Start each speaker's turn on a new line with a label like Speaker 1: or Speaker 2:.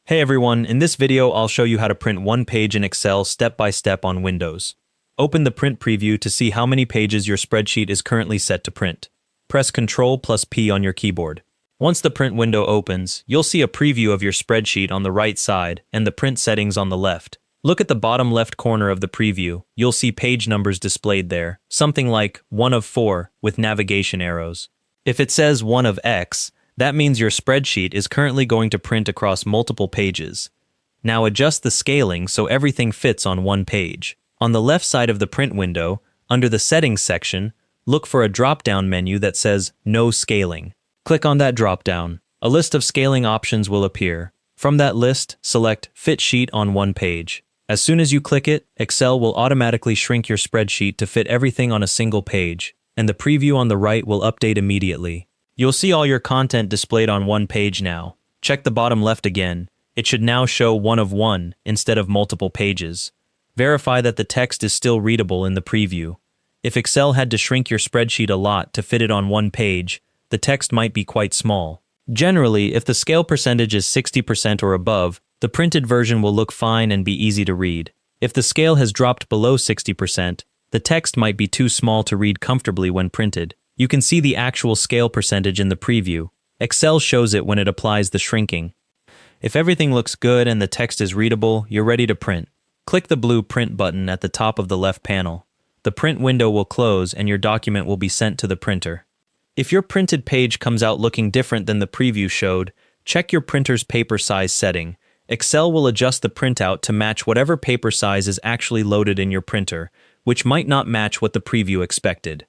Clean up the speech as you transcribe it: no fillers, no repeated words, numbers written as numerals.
Speaker 1: Hey everyone, in this video I'll show you how to print one page in Excel step by step on Windows. Open the print preview to see how many pages your spreadsheet is currently set to print. Press Ctrl+P on your keyboard. Once the print window opens, you'll see a preview of your spreadsheet on the right side and the print settings on the left. Look at the bottom left corner of the preview. You'll see page numbers displayed there, something like 1 of 4 with navigation arrows. If it says 1 of X, that means your spreadsheet is currently going to print across multiple pages. Now adjust the scaling so everything fits on one page. On the left side of the print window, under the Settings section, look for a drop-down menu that says No Scaling. Click on that drop-down. A list of scaling options will appear. From that list, select Fit Sheet on one page. As soon as you click it, Excel will automatically shrink your spreadsheet to fit everything on a single page, and the preview on the right will update immediately. You'll see all your content displayed on one page now. Check the bottom left again. It should now show 1 of 1 instead of multiple pages. Verify that the text is still readable in the preview. If Excel had to shrink your spreadsheet a lot to fit it on one page, the text might be quite small. Generally, if the scale percentage is 60% or above, the printed version will look fine and be easy to read. If the scale has dropped below 60%, the text might be too small to read comfortably when printed. You can see the actual scale percentage in the preview. Excel shows it when it applies the shrinking. If everything looks good and the text is readable, you're ready to print. Click the blue Print button at the top of the left panel. The print window will close and your document will be sent to the printer. If your printed page comes out looking different than the preview showed, check your printer's paper size setting. Excel will adjust the printout to match whatever paper size is actually loaded in your printer, which might not match what the preview expected.